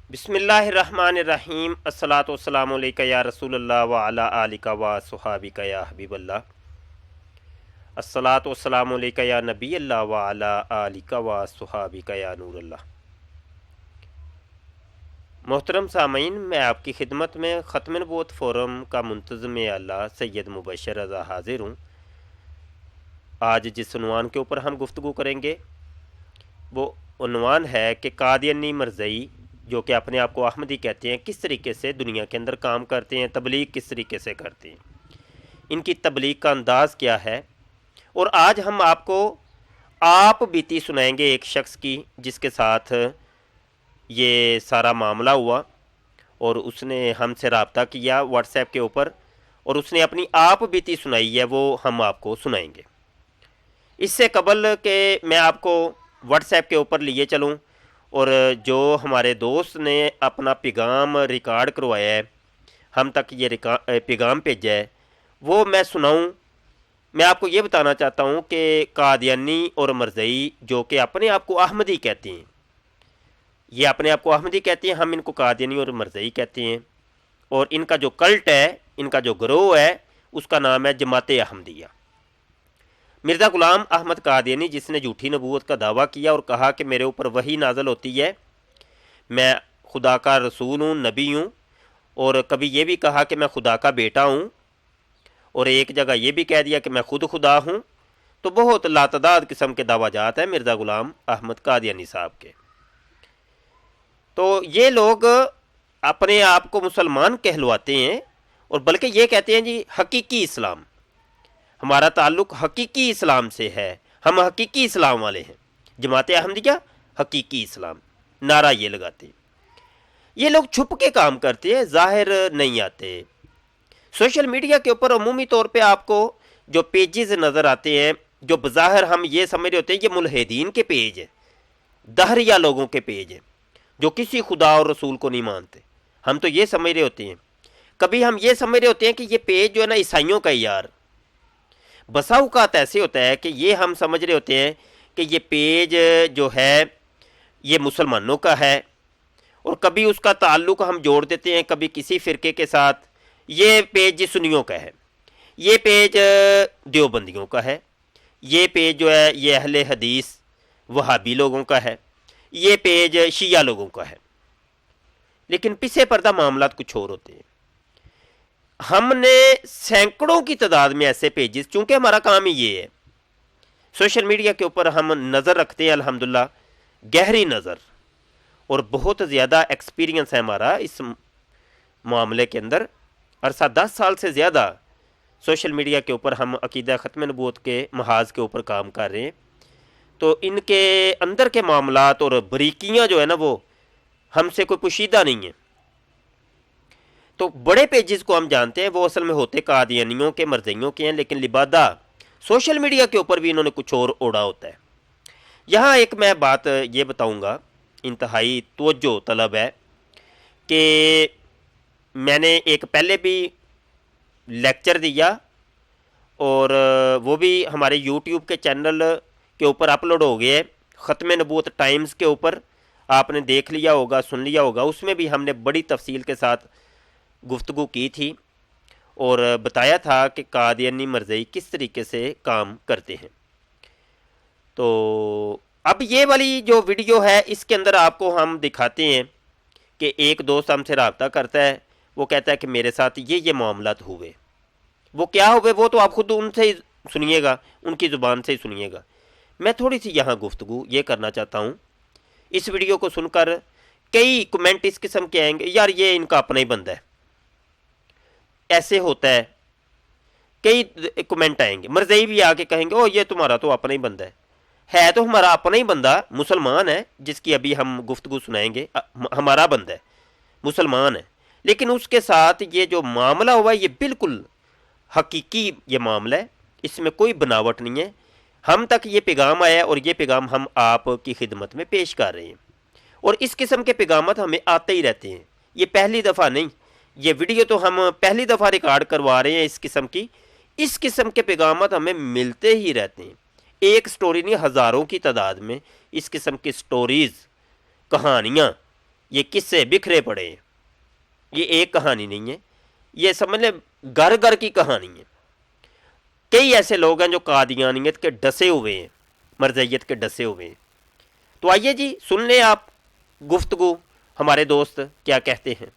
بسم اللہ الرحمن الرحیم الصلاۃ والسلام علیکہ یا رسول اللہ وعلی آلکہ و صحابکہ یا حبیب اللہ الصلاۃ والسلام علیکہ یا نبی اللہ وعلی آلکہ و صحابکہ یا نور اللہ۔ محترم سامعین، میں آپ کی خدمت میں ختم نبوت فورم کا منتظم اعلیٰ سید مبشر رضا حاضر ہوں۔ آج جس عنوان کے اوپر ہم گفتگو کریں گے وہ عنوان ہے کہ قادیانی مرزئی جو کہ اپنے آپ کو احمدی کہتے ہیں کس طریقے سے دنیا کے اندر کام کرتے ہیں، تبلیغ کس طریقے سے کرتے ہیں، ان کی تبلیغ کا انداز کیا ہے۔ اور آج ہم آپ کو آپ بیتی سنائیں گے ایک شخص کی جس کے ساتھ یہ سارا معاملہ ہوا اور اس نے ہم سے رابطہ کیا واٹس ایپ کے اوپر، اور اس نے اپنی آپ بیتی سنائی ہے، وہ ہم آپ کو سنائیں گے۔ اس سے قبل کہ میں آپ کو واٹس ایپ کے اوپر لیے چلوں اور جو ہمارے دوست نے اپنا پیغام ریکارڈ کروایا ہے، ہم تک یہ پیغام بھیجا ہے، وہ میں سناؤں۔ میں آپ کو یہ بتانا چاہتا ہوں کہ قادیانی اور مرزئی جو کہ اپنے آپ کو احمدی کہتے ہیں، یہ اپنے آپ کو احمدی کہتے ہیں، ہم ان کو قادیانی اور مرزئی کہتے ہیں، اور ان کا جو کلٹ ہے، ان کا جو گروہ ہے، اس کا نام ہے جماعت احمدیہ۔ مرزا غلام احمد قادیانی جس نے جھوٹی نبوت کا دعویٰ کیا اور کہا کہ میرے اوپر وحی نازل ہوتی ہے، میں خدا کا رسول ہوں، نبی ہوں، اور کبھی یہ بھی کہا کہ میں خدا کا بیٹا ہوں، اور ایک جگہ یہ بھی کہہ دیا کہ میں خود خدا ہوں۔ تو بہت لاتعداد قسم کے دعویٰ جات ہیں مرزا غلام احمد قادیانی صاحب کے۔ تو یہ لوگ اپنے آپ کو مسلمان کہلواتے ہیں، اور بلکہ یہ کہتے ہیں جی حقیقی اسلام، ہمارا تعلق حقیقی اسلام سے ہے، ہم حقیقی اسلام والے ہیں، جماعت احمدیہ حقیقی اسلام، نعرہ یہ لگاتے ہیں۔ یہ لوگ چھپ کے کام کرتے ہیں، ظاہر نہیں آتے۔ سوشل میڈیا کے اوپر عمومی طور پہ آپ کو جو پیجز نظر آتے ہیں، جو بظاہر ہم یہ سمجھ رہے ہوتے ہیں یہ ملحدین کے پیج ہیں، دہریہ لوگوں کے پیج ہیں جو کسی خدا اور رسول کو نہیں مانتے، ہم تو یہ سمجھ رہے ہوتے ہیں۔ کبھی ہم یہ سمجھ رہے ہوتے ہیں کہ یہ پیج جو ہے نا عیسائیوں کا یار، بسا اوقات ایسے ہوتا ہے کہ یہ ہم سمجھ رہے ہوتے ہیں کہ یہ پیج جو ہے یہ مسلمانوں کا ہے، اور کبھی اس کا تعلق ہم جوڑ دیتے ہیں کبھی کسی فرقے کے ساتھ، یہ پیج سنیوں کا ہے، یہ پیج دیوبندیوں کا ہے، یہ پیج جو ہے یہ اہل حدیث وہابی لوگوں کا ہے، یہ پیج شیعہ لوگوں کا ہے۔ لیکن پیچھے پردہ معاملات کچھ اور ہوتے ہیں۔ ہم نے سینکڑوں کی تعداد میں ایسے پیجز، چونکہ ہمارا کام ہی یہ ہے، سوشل میڈیا کے اوپر ہم نظر رکھتے ہیں، الحمدللہ گہری نظر، اور بہت زیادہ ایکسپیرینس ہے ہمارا اس معاملے کے اندر۔ عرصہ 10 سال سے زیادہ سوشل میڈیا کے اوپر ہم عقیدہ ختم نبوت کے محاذ کے اوپر کام کر رہے ہیں، تو ان کے اندر کے معاملات اور بریکیاں جو ہے نا وہ ہم سے کوئی پوشیدہ نہیں ہیں۔ تو بڑے پیجز کو ہم جانتے ہیں، وہ اصل میں ہوتے قادیانیوں کے، مرزئیوں کے ہیں، لیکن لبادہ سوشل میڈیا کے اوپر بھی انہوں نے کچھ اور اوڑا ہوتا ہے۔ یہاں ایک میں بات یہ بتاؤں گا، انتہائی توجہ طلب ہے، کہ میں نے ایک پہلے بھی لیکچر دیا، اور وہ بھی ہمارے یوٹیوب کے چینل کے اوپر اپلوڈ ہو گئے، ختم نبوت ٹائمز کے اوپر، آپ نے دیکھ لیا ہوگا، سن لیا ہوگا۔ اس میں بھی ہم نے بڑی تفصیل کے ساتھ گفتگو کی تھی اور بتایا تھا کہ قادیانی مرزئی کس طریقے سے کام کرتے ہیں۔ تو اب یہ والی جو ویڈیو ہے اس کے اندر آپ کو ہم دکھاتے ہیں کہ ایک دوست ہم سے رابطہ کرتا ہے، وہ کہتا ہے کہ میرے ساتھ یہ معاملات ہوئے۔ وہ کیا ہوئے وہ تو آپ خود ان سے ہی سنیے گا، ان کی زبان سے ہی سنیے گا۔ میں تھوڑی سی یہاں گفتگو یہ کرنا چاہتا ہوں، اس ویڈیو کو سن کر کئی کمنٹ اس قسم کے آئیں گے، یار یہ ان کا اپنا ہی بندہ ہے، ایسے ہوتا ہے، کئی کمنٹ آئیں گے، مرزئی بھی آ کے کہیں گے او یہ تمہارا تو اپنا ہی بندہ ہے تو ہمارا اپنا ہی بندہ مسلمان ہے، جس کی ابھی ہم گفتگو سنائیں گے، ہمارا بندہ ہے، مسلمان ہے، لیکن اس کے ساتھ یہ جو معاملہ ہوا ہے یہ بالکل حقیقی یہ معاملہ ہے، اس میں کوئی بناوٹ نہیں ہے۔ ہم تک یہ پیغام آیا ہے اور یہ پیغام ہم آپ کی خدمت میں پیش کر رہے ہیں، اور اس قسم کے پیغامات ہمیں آتے ہی رہتے ہیں، یہ پہلی دفعہ نہیں، یہ ویڈیو تو ہم پہلی دفعہ ریکارڈ کروا رہے ہیں اس قسم کے پیغامات ہمیں ملتے ہی رہتے ہیں، ایک سٹوری نہیں، ہزاروں کی تعداد میں اس قسم کی سٹوریز، کہانیاں یہ قصے بکھرے پڑے ہیں، یہ ایک کہانی نہیں ہے، یہ سمجھ لیں گھر گھر کی کہانی ہے۔ کئی ایسے لوگ ہیں جو قادیانیت کے ڈسے ہوئے ہیں، مرزیت کے ڈسے ہوئے ہیں۔ تو آئیے جی سن لیں آپ گفتگو ہمارے دوست کیا کہتے ہیں۔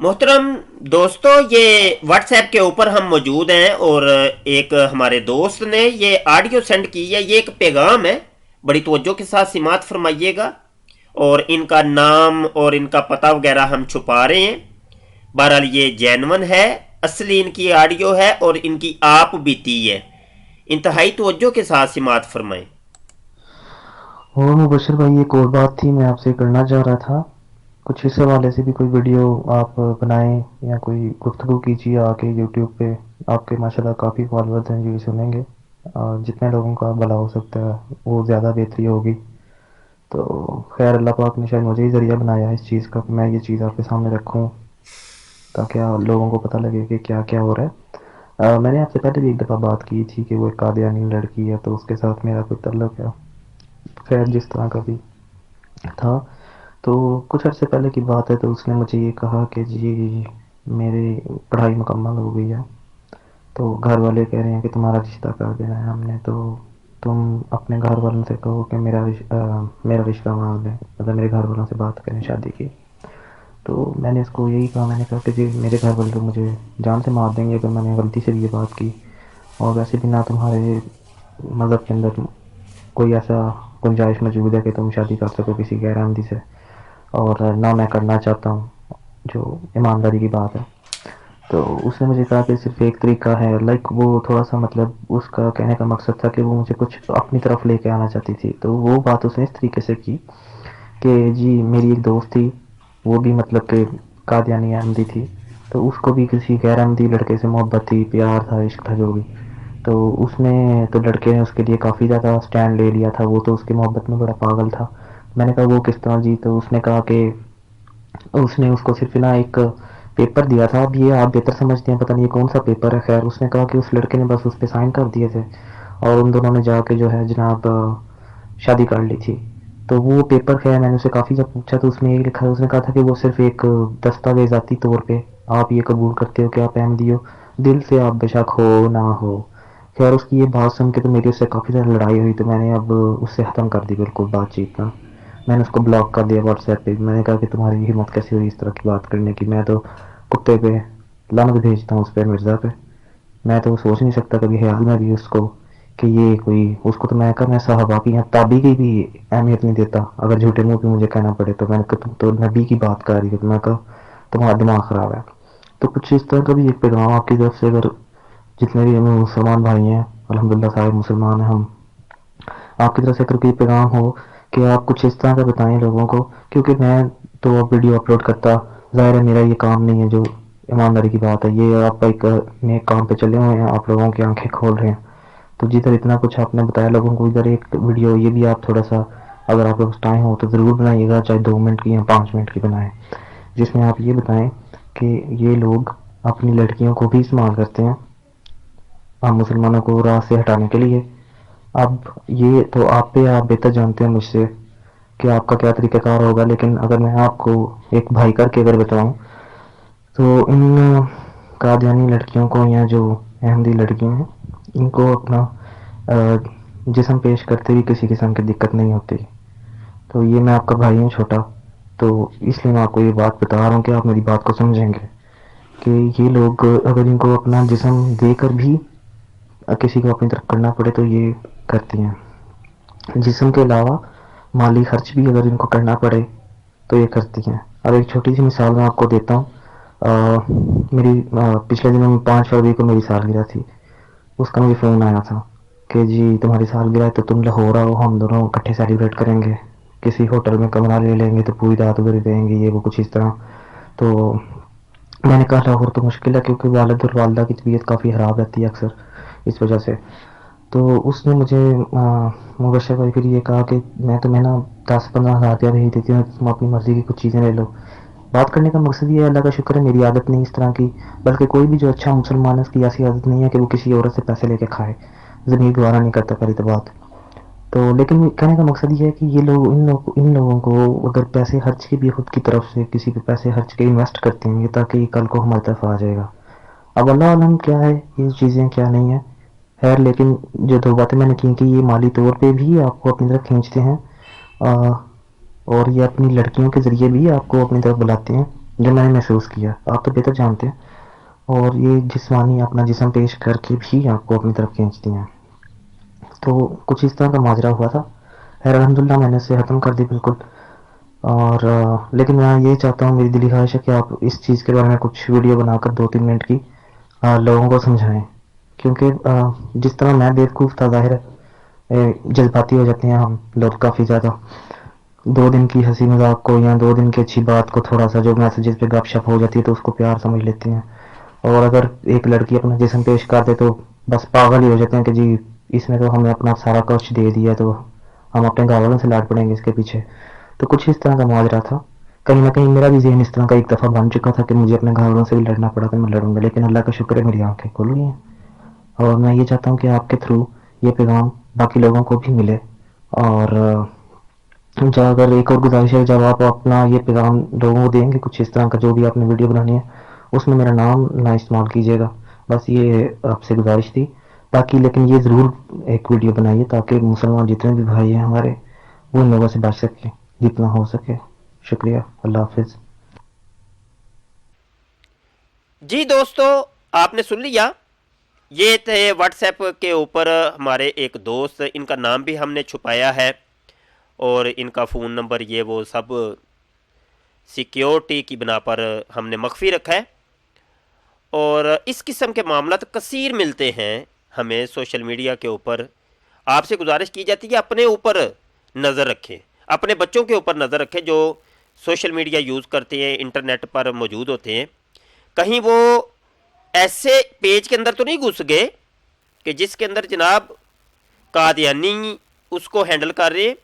محترم دوستو، یہ واٹس ایپ کے اوپر ہم موجود ہیں اور ایک ہمارے دوست نے یہ آڈیو سینڈ کی ہے، یہ ایک پیغام ہے، بڑی توجہ کے ساتھ سماعت فرمائیے گا، اور ان کا نام اور ان کا پتہ وغیرہ ہم چھپا رہے ہیں۔ بہرحال یہ جینون ہے، اصلی ان کی آڈیو ہے اور ان کی آپ بیتی ہے، انتہائی توجہ کے ساتھ سماعت فرمائیں۔ اور مبشر بھائی ایک اور بات تھی میں آپ سے کرنا چاہ رہا تھا، کچھ اس حوالے سے بھی کوئی ویڈیو آپ بنائیں یا کوئی گفتگو کیجیے آ کے یوٹیوب پہ، آپ کے ماشاءاللہ کافی فالورز ہیں جو سنیں گے، جتنے لوگوں کا بھلا ہو سکتا ہے وہ زیادہ بہتری ہوگی۔ تو خیر اللہ پاک نے شاید مجھے ہی ذریعہ بنایا ہے اس چیز کا کہ میں یہ چیز آپ کے سامنے رکھوں تاکہ لوگوں کو پتہ لگے کہ کیا کیا ہو رہا ہے۔ میں نے آپ سے پہلے بھی ایک دفعہ بات کی تھی کہ وہ ایک قادیانی لڑکی ہے تو اس کے ساتھ میرا کوئی تعلق ہے، خیر جس طرح کا بھی تھا۔ تو کچھ عرصے پہلے کی بات ہے، تو اس نے مجھے یہ کہا کہ جی میری پڑھائی مکمل ہو گئی ہے، تو گھر والے کہہ رہے ہیں کہ تمہارا رشتہ کر دینا ہے ہم نے، تو تم اپنے گھر والوں سے کہو کہ میرا رشتہ مان لیں، مطلب میرے گھر والوں سے بات کریں شادی کی۔ تو میں نے اس کو یہی کہا، میں نے کہا کہ جی میرے گھر والے تو مجھے جان سے مار دیں گے اگر میں نے غلطی سے بھی یہ بات کی، اور ویسے بھی نہ تمہارے مذہب کے اندر کوئی ایسا گنجائش موجود ہے کہ تم شادی کر سکو کسی غیر احمدی سے، اور نہ میں کرنا چاہتا ہوں، جو ایمانداری کی بات ہے۔ تو اس نے مجھے کہا کہ صرف ایک طریقہ ہے، لائک وہ تھوڑا سا مطلب اس کا کہنے کا مقصد تھا کہ وہ مجھے کچھ اپنی طرف لے کے آنا چاہتی تھی، تو وہ بات اس نے اس طریقے سے کی کہ جی میری ایک دوست تھی، وہ بھی مطلب کہ قادیانی احمدی تھی، تو اس کو بھی کسی غیر احمدی لڑکے سے محبت تھی، پیار تھا، عشق تھا جو بھی، تو اس نے تو لڑکے نے اس کے لیے کافی زیادہ سٹینڈ لے لیا تھا، وہ تو اس کی محبت میں بڑا پاگل تھا۔ میں نے کہا وہ کس طرح جی؟ تو اس نے کہا کہ اس نے اس کو صرف نا ایک پیپر دیا تھا، اب یہ آپ بہتر سمجھتے ہیں، پتہ نہیں یہ کون سا پیپر ہے، خیر اس نے کہا کہ اس لڑکے نے بس اس پہ سائن کر دیے تھے اور ان دونوں نے جا کے جو ہے جناب شادی کر لی تھی۔ تو وہ پیپر خیر میں نے اسے کافی جب پوچھا تو اس میں یہ لکھا، اس نے کہا تھا کہ وہ صرف ایک دستاویزاتی طور پہ آپ یہ قبول کرتے ہو کہ آپ احمدی ہو، دل سے آپ بے شک ہو نہ ہو۔ خیر اس کی یہ بات سن کے تو میری اس سے کافی زیادہ لڑائی ہوئی، تو میں نے اب اس سے ختم کر دی بالکل بات چیت نا، میں نے اس کو بلاک کر دیا واٹس ایپ پہ۔ میں نے کہا کہ تمہاری ہمت کیسی ہوئی اس طرح کی بات کرنے کی، میں تو کتے پہ لعنت بھیجتا ہوں اس پہ مرزا پہ، میں تو سوچ نہیں سکتا کبھی خیال میں بھی اس کو کہ یہ کوئی اس کو، تو میں کہا میں صحابہ کی یا تابی کی بھی اہمیت نہیں دیتا، اگر جھوٹے منہ پہ مجھے کہنا پڑے تو۔ میں نے کہا تم تو نبی کی بات کر رہی ہو، تو میں کہا تمہارا دماغ خراب ہے۔ تو کچھ اس طرح کا بھی ایک پیغام آپ کی طرف سے، اگر جتنے بھی ہمیں مسلمان بھائی ہیں الحمدللہ صاحب مسلمان ہیں ہم، آپ کی طرف سے اگر کوئی پیغام ہو کہ آپ کچھ اس طرح کا بتائیں لوگوں کو، کیونکہ میں تو ویڈیو اپلوڈ کرتا، ظاہر ہے میرا یہ کام نہیں ہے، جو ایمانداری کی بات ہے، یہ آپ ایک نیک کام پہ چلے ہوئے ہیں، آپ لوگوں کی آنکھیں کھول رہے ہیں، تو جدھر اتنا کچھ آپ نے بتایا لوگوں کو، ادھر ایک ویڈیو یہ بھی آپ تھوڑا سا اگر آپ کے پاس ٹائم ہو تو ضرور بنائیے گا، چاہے 2 منٹ کی یا 5 منٹ کی بنائیں، جس میں آپ یہ بتائیں کہ یہ لوگ اپنی لڑکیوں کو بھی استعمال کرتے ہیں ہم مسلمانوں کو راہ سے ہٹانے کے لیے۔ اب یہ تو آپ پہ، آپ بہتر جانتے ہیں مجھ سے کہ آپ کا کیا طریقہ کار ہوگا، لیکن اگر میں آپ کو ایک بھائی کر کے اگر بتاؤں تو ان قادیانی لڑکیوں کو یا جو احمدی لڑکیاں ہیں ان کو اپنا جسم پیش کرتے ہوئے کسی قسم کی دقت نہیں ہوتی، تو یہ میں آپ کا بھائی ہوں چھوٹا، تو اس لیے میں آپ کو یہ بات بتا رہا ہوں کہ آپ میری بات کو سمجھیں گے کہ یہ لوگ اگر ان کو اپنا جسم دے کر بھی کسی کو اپنی طرف کرنا پڑے تو یہ کرتی ہیں، جسم کے علاوہ مالی خرچ بھی اگر ان کو کرنا پڑے تو یہ کرتی ہیں۔ اب ایک چھوٹی سی مثال میں آپ کو دیتا ہوں، میری پچھلے دنوں میں 5 فروری کو میری سالگرہ تھی، اس کا مجھے فون آیا تھا کہ جی تمہاری سالگرہ ہے تو تم لاہور آؤ، ہم دونوں اکٹھے سیلیبریٹ کریں گے، کسی ہوٹل میں کمرہ لے لیں گے تو پوری رات ادھر رہیں گے، یہ وہ کچھ اس طرح۔ تو میں نے کہا لاہور تو مشکل ہے کیونکہ والد اور والدہ کی طبیعت کافی خراب رہتی ہے اکثر اس وجہ سے۔ تو اس نے مجھے مبشر بھائی پھر یہ کہا کہ میں تمہیں نا 10-15 ہزار روپیہ بھیج دیتی ہوں، تم اپنی مرضی کی کچھ چیزیں لے لو۔ بات کرنے کا مقصد یہ ہے، اللہ کا شکر ہے میری عادت نہیں اس طرح کی، بلکہ کوئی بھی جو اچھا مسلمان ہے اس کی ایسی عادت نہیں ہے کہ وہ کسی عورت سے پیسے لے کے کھائے، ضمیر گوارا نہیں کرتا پہلی تو بات۔ تو لیکن کہنے کا مقصد یہ ہے کہ یہ لوگ ان لوگوں کو اگر پیسے خرچ کے بھی خود کی طرف سے کسی پہ پیسے خرچ کے انویسٹ کرتے ہیں یہ تاکہ یہ کل کو ہماری طرف آ جائے گا. اب اللہ عالم کیا ہے یہ چیزیں کیا نہیں ہیں. خیر لیکن جو دو باتیں میں نے کی کہ یہ مالی طور پہ بھی آپ کو اپنی طرف کھینچتے ہیں اور یہ اپنی لڑکیوں کے ذریعے بھی آپ کو اپنی طرف بلاتے ہیں جو میں نے محسوس کیا. آپ تو بہتر جانتے ہیں. اور یہ جسمانی اپنا جسم پیش کر کے بھی آپ کو اپنی طرف کھینچتی ہیں. تو کچھ اس طرح کا ماجرا ہوا تھا. خیر الحمدللہ میں نے اسے ختم کر دی بالکل. اور لیکن میں یہ چاہتا ہوں, میری دلی خواہش ہے کہ آپ اس چیز کے بارے میں کچھ ویڈیو بنا کر 2-3 منٹ کی لوگوں کو سمجھائیں, کیونکہ جس طرح میں بیوقوف تھا ظاہر ہے جذباتی ہو جاتے ہیں ہم لوگ کافی زیادہ. 2 دن کی ہنسی مذاق کو یا 2 دن کی اچھی بات کو تھوڑا سا جو میسیجز پہ گپ شپ ہو جاتی ہے تو اس کو پیار سمجھ لیتے ہیں, اور اگر ایک لڑکی اپنا جسم پیش کر دے تو بس پاگل ہی ہو جاتے ہیں کہ جی اس نے تو ہمیں اپنا سارا کچھ دے دیا تو ہم اپنے گھر والوں سے لڑ پڑیں گے اس کے پیچھے. تو کچھ اس طرح کا ماجرا تھا. کہیں نہ کہیں میرا بھی ذہن اس طرح کا ایک دفعہ بن چکا تھا کہ مجھے اپنے گھر والوں سے بھی لڑنا پڑا, تو میں لڑوں گا. لیکن اللہ کا شکر ہے میری آنکھیں کھل گئی ہیں, اور میں یہ چاہتا ہوں کہ آپ کے تھرو یہ پیغام باقی لوگوں کو بھی ملے. اور اگر ایک اور گزارش ہے, جب آپ اپنا یہ پیغام لوگوں کو دیں گے کچھ اس طرح کا جو بھی آپ نے ویڈیو بنانی ہے اس میں میرا نام نہ استعمال کیجیے گا. بس یہ آپ سے گزارش تھی. باقی لیکن یہ ضرور ایک ویڈیو بنائیے تاکہ مسلمان جتنے بھی بھائی ہیں ہمارے وہ ان لوگوں سے بچ سکیں جتنا ہو سکے. شکریہ. اللہ حافظ. جی دوستو, آپ نے سن لیا. یہ تھے واٹس ایپ کے اوپر ہمارے ایک دوست, ان کا نام بھی ہم نے چھپایا ہے اور ان کا فون نمبر یہ وہ سب سیکیورٹی کی بنا پر ہم نے مخفی رکھا ہے. اور اس قسم کے معاملات کثیر ملتے ہیں ہمیں سوشل میڈیا کے اوپر. آپ سے گزارش کی جاتی ہے اپنے اوپر نظر رکھیں, اپنے بچوں کے اوپر نظر رکھیں جو سوشل میڈیا یوز کرتے ہیں, انٹرنیٹ پر موجود ہوتے ہیں. کہیں وہ ایسے پیج کے اندر تو نہیں گھس گئے کہ جس کے اندر جناب قادیانی اس کو ہینڈل کر رہے,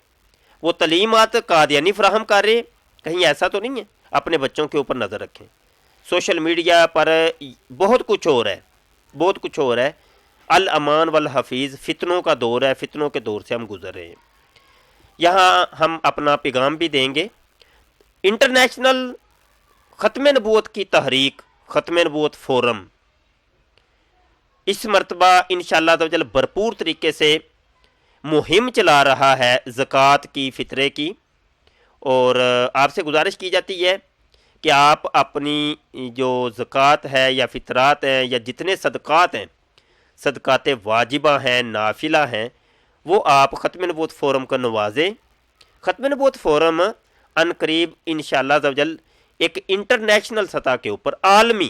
وہ تعلیمات قادیانی فراہم کر رہے, کہیں ایسا تو نہیں ہے. اپنے بچوں کے اوپر نظر رکھیں. سوشل میڈیا پر بہت کچھ ہو رہا ہے, بہت کچھ ہو رہا ہے. الامان والحفیظ, فتنوں کا دور ہے, فتنوں کے دور سے ہم گزر رہے ہیں. یہاں ہم اپنا پیغام بھی دیں گے. انٹرنیشنل ختم نبوت کی تحریک, ختم نبوت فورم اس مرتبہ انشاءاللہ تعالی بھرپور طریقے سے مہم چلا رہا ہے زکوٰۃ کی, فطرے کی. اور آپ سے گزارش کی جاتی ہے کہ آپ اپنی جو زکوٰۃ ہے یا فطرات ہیں یا جتنے صدقات ہیں, صدقات واجبہ ہیں, نافلہ ہیں, وہ آپ ختم نبوت فورم کو نوازیں. ختم نبوت فورم ان قریب انشاءاللہ تعالی ایک انٹرنیشنل سطح کے اوپر عالمی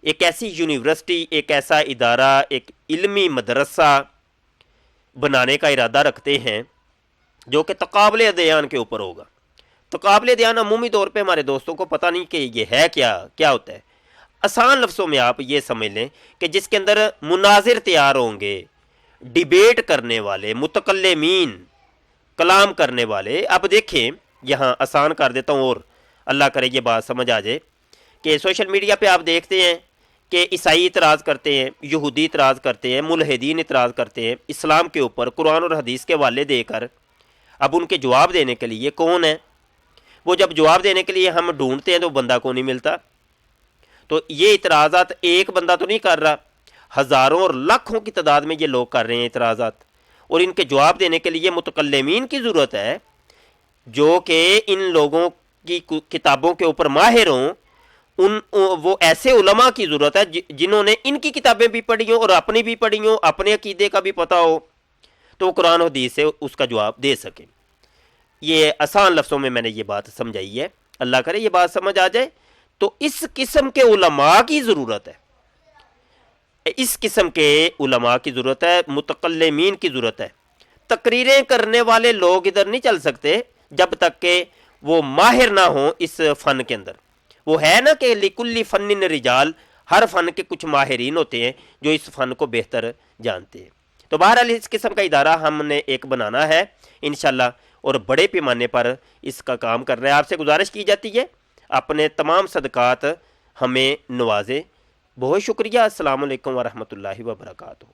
ایک ایسی یونیورسٹی, ایک ایسا ادارہ, ایک علمی مدرسہ بنانے کا ارادہ رکھتے ہیں جو کہ تقابل ادیان کے اوپر ہوگا. تقابل ادیان عمومی طور پہ ہمارے دوستوں کو پتہ نہیں کہ یہ ہے کیا ہوتا ہے. آسان لفظوں میں آپ یہ سمجھ لیں کہ جس کے اندر مناظر تیار ہوں گے, ڈیبیٹ کرنے والے, متکلمین, کلام کرنے والے. اب دیکھیں یہاں آسان کر دیتا ہوں اور اللہ کرے یہ بات سمجھ آ جائے کہ سوشل میڈیا پہ آپ دیکھتے ہیں کہ عیسائی اعتراض کرتے ہیں, یہودی اعتراض کرتے ہیں, ملحدین اعتراض کرتے ہیں اسلام کے اوپر قرآن اور حدیث کے حوالے دے کر. اب ان کے جواب دینے کے لیے کون ہے, وہ جب جواب دینے کے لیے ہم ڈھونڈتے ہیں تو بندہ کو نہیں ملتا. تو یہ اعتراضات ایک بندہ تو نہیں کر رہا, ہزاروں اور لاکھوں کی تعداد میں یہ لوگ کر رہے ہیں اعتراضات. اور ان کے جواب دینے کے لیے متکلمین کی ضرورت ہے جو کہ ان لوگوں کی کتابوں کے اوپر ماہر ہوں. وہ ایسے علماء کی ضرورت ہے جنہوں نے ان کی کتابیں بھی پڑھی ہوں اور اپنی بھی پڑھی ہوں, اپنے عقیدے کا بھی پتہ ہو, تو وہ قرآن و حدیث سے اس کا جواب دے سکیں. یہ آسان لفظوں میں نے یہ بات سمجھائی ہے. اللہ کرے یہ بات سمجھ آ جائے. تو اس قسم کے علماء کی ضرورت ہے, اس قسم کے علماء کی ضرورت ہے, متکلمین کی ضرورت ہے. تقریریں کرنے والے لوگ ادھر نہیں چل سکتے جب تک کہ وہ ماہر نہ ہوں اس فن کے اندر. وہ ہے نا کہ لکل فن رجال, ہر فن کے کچھ ماہرین ہوتے ہیں جو اس فن کو بہتر جانتے ہیں. تو بہرحال اس قسم کا ادارہ ہم نے ایک بنانا ہے انشاءاللہ, اور بڑے پیمانے پر اس کا کام کر رہے ہیں. آپ سے گزارش کی جاتی ہے اپنے تمام صدقات ہمیں نوازیں. بہت شکریہ. السلام علیکم ورحمۃ اللہ وبرکاتہ.